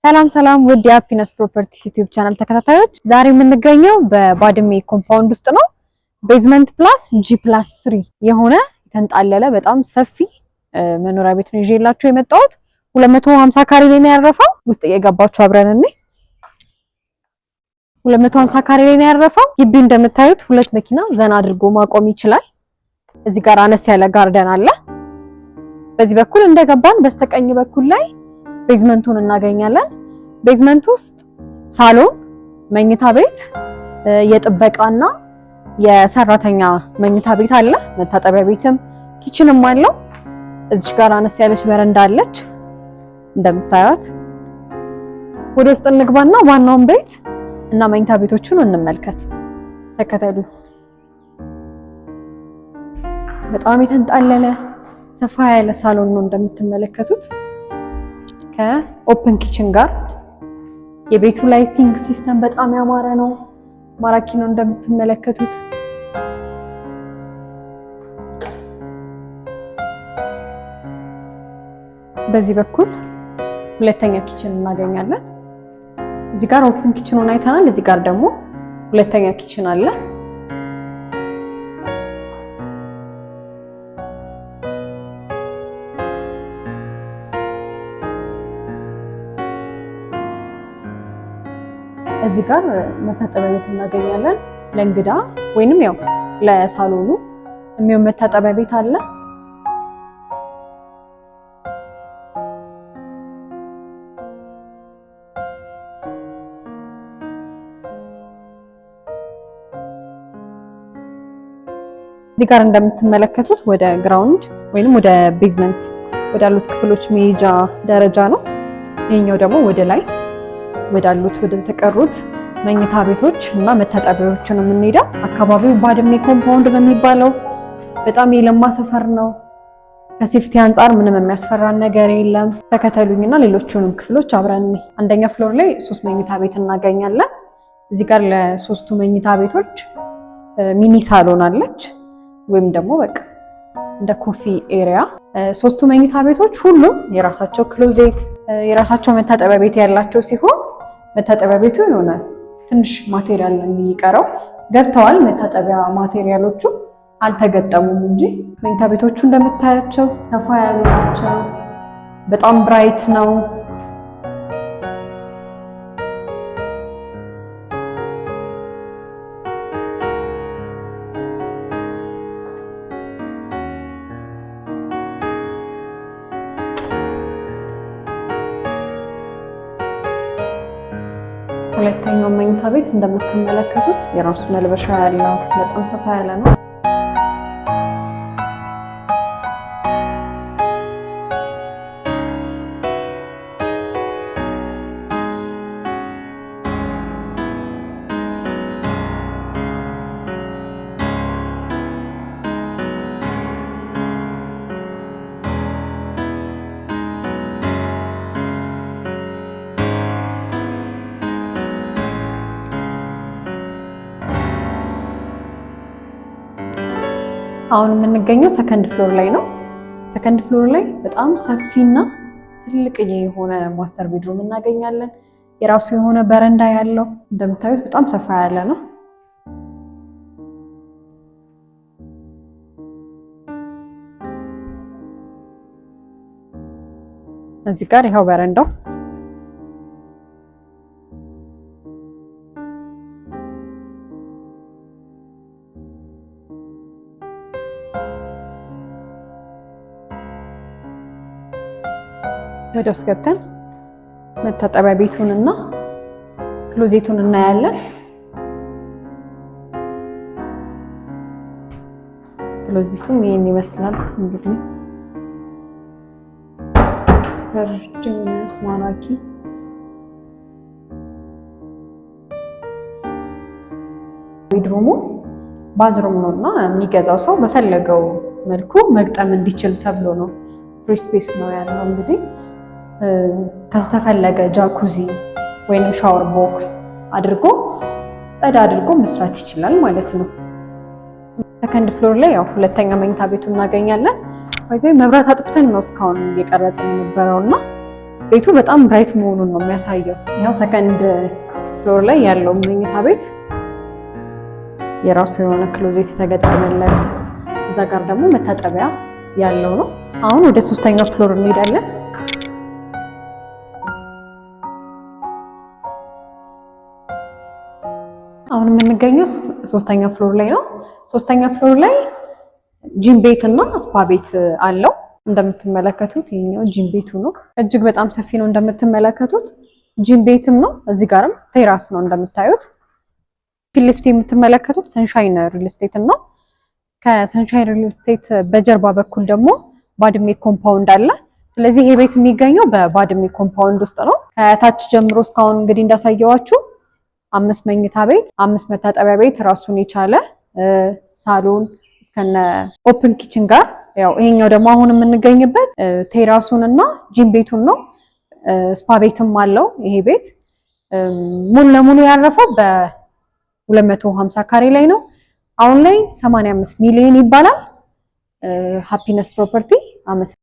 ሰላም ሰላም ውድ የሃፒነስ ፕሮፐርቲስ ዩቲዩብ ቻናል ተከታታዮች፣ ዛሬ የምንገኘው በባድሜ ኮምፓውንድ ውስጥ ነው። ቤዝመንት ፕላስ G+3 የሆነ የተንጣለለ በጣም ሰፊ መኖሪያ ቤት ነው ይዤላችሁ የመጣሁት። 250 ካሬ ላይ ነው ያረፈው። ውስጥ እየገባችሁ አብረን እንይ። 250 ካሬ ላይ ነው ያረፈው። ግቢው እንደምታዩት ሁለት መኪና ዘና አድርጎ ማቆም ይችላል። እዚህ ጋር አነስ ያለ ጋርደን አለ። በዚህ በኩል እንደገባን በስተቀኝ በኩል ላይ ቤዝመንቱን እናገኛለን። ቤዝመንት ውስጥ ሳሎን፣ መኝታ ቤት፣ የጥበቃና የሰራተኛ መኝታ ቤት አለ። መታጠቢያ ቤትም ኪችንም አለው። እዚህ ጋር አነስ ያለች በረንዳ አለች እንደምታዩት። ወደ ውስጥ እንግባና ዋናውን ቤት እና መኝታ ቤቶቹን እንመልከት። ተከተሉ። በጣም የተንጣለለ ሰፋ ያለ ሳሎን ነው እንደምትመለከቱት ከኦፕን ኪችን ጋር። የቤቱ ላይቲንግ ሲስተም በጣም ያማረ ነው፣ ማራኪ ነው እንደምትመለከቱት። በዚህ በኩል ሁለተኛ ኪችን እናገኛለን። እዚህ ጋር ኦፕን ኪችኑን አይተናል። እዚህ ጋር ደግሞ ሁለተኛ ኪችን አለ። እዚህ ጋር መታጠቢያ ቤት እናገኛለን። ለእንግዳ ወይንም ያው ለሳሎኑ የሚሆን መታጠቢያ ቤት አለ። እዚህ ጋር እንደምትመለከቱት ወደ ግራውንድ ወይንም ወደ ቤዝመንት ወዳሉት ክፍሎች መሄጃ ደረጃ ነው። ይሄኛው ደግሞ ወደ ላይ ወዳሉት ወደ ተቀሩት መኝታ ቤቶች እና መታጠቢያዎች ነው የምንሄደው። አካባቢው ባድሜ ኮምፓውንድ ነው የሚባለው። በጣም የለማ ሰፈር ነው። ከሴፍቲ አንጻር ምንም የሚያስፈራ ነገር የለም። ተከተሉኝና ሌሎቹንም ክፍሎች አብረን እንይ። አንደኛ ፍሎር ላይ 3 መኝታ ቤት እናገኛለን። እዚህ ጋር ለሶስቱ መኝታ ቤቶች ሚኒ ሳሎን አለች ወይም ደግሞ በቃ እንደ ኮፊ ኤሪያ። ሶስቱ መኝታ ቤቶች ሁሉም የራሳቸው ክሎዜት የራሳቸው መታጠቢያ ቤት ያላቸው ሲሆን መታጠቢያ ቤቱ የሆነ ትንሽ ማቴሪያል ነው የሚቀረው። ገብተዋል መታጠቢያ ማቴሪያሎቹ አልተገጠሙም እንጂ መኝታ ቤቶቹ እንደምታያቸው ሰፋ ያሉ ናቸው። በጣም ብራይት ነው። ሁለተኛው መኝታ ቤት እንደምትመለከቱት የራሱ መልበሻ ያለው በጣም ሰፋ ያለ ነው። አሁን የምንገኘው ሰከንድ ፍሎር ላይ ነው። ሰከንድ ፍሎር ላይ በጣም ሰፊና ትልቅዬ የሆነ ማስተር ቤድሩም እናገኛለን። የራሱ የሆነ በረንዳ ያለው እንደምታዩት በጣም ሰፋ ያለ ነው። እዚህ ጋር ይኸው በረንዳው ወደ ውስጥ ገብተን መታጠቢያ ቤቱንና ክሎዜቱን እናያለን። ክሎዜቱም ይሄን ይመስላል እንግዲህ ረጅም ማራኪ ቤድሩሙ ባዝሩም ነውና የሚገዛው ሰው በፈለገው መልኩ መግጠም እንዲችል ተብሎ ነው። ፍሪ ስፔስ ነው ያለው እንግዲህ ከተፈለገ ጃኩዚ ወይንም ሻወር ቦክስ አድርጎ ጸዳ አድርጎ መስራት ይችላል ማለት ነው። ሰከንድ ፍሎር ላይ ያው ሁለተኛ መኝታ ቤቱን እናገኛለን። ወይዘይ መብራት አጥፍተን ነው እስካሁን እየቀረጽን የነበረውና ቤቱ በጣም ብራይት መሆኑን ነው የሚያሳየው። ያው ሰከንድ ፍሎር ላይ ያለው መኝታ ቤት የራሱ የሆነ ክሎዜት የተገጠመለት፣ እዛ ጋር ደግሞ መታጠቢያ ያለው ነው። አሁን ወደ ሶስተኛው ፍሎር እንሄዳለን። አሁን የምንገኘው ሶስተኛ ፍሎር ላይ ነው። ሶስተኛ ፍሎር ላይ ጂም ቤት እና ስፓ ቤት አለው። እንደምትመለከቱት ይሄኛው ጂም ቤቱ ነው። እጅግ በጣም ሰፊ ነው እንደምትመለከቱት። ጂም ቤትም ነው። እዚህ ጋርም ቴራስ ነው እንደምታዩት። ፊት ለፊት የምትመለከቱት ሰንሻይን ሪል ስቴት ነው። ከሰንሻይን ሪል ስቴት በጀርባ በኩል ደግሞ ባድሜ ኮምፓውንድ አለ። ስለዚህ ይሄ ቤት የሚገኘው በባድሜ ኮምፓውንድ ውስጥ ነው። ከታች ጀምሮ እስካሁን እንግዲህ እንዳሳየዋችሁ 5 መኝታ ቤት፣ 5 መታጠቢያ ቤት፣ ራሱን የቻለ ሳሎን እስከነ ኦፕን ኪችን ጋር። ያው ይሄኛው ደግሞ አሁን የምንገኝበት ቴራሱን እና ጂም ቤቱን ነው። ስፓ ቤትም አለው ይሄ ቤት። ሙሉ ለሙሉ ያረፈው በ250 ካሬ ላይ ነው። አሁን ላይ 85 ሚሊዮን ይባላል። ሃፒነስ ፕሮፐርቲ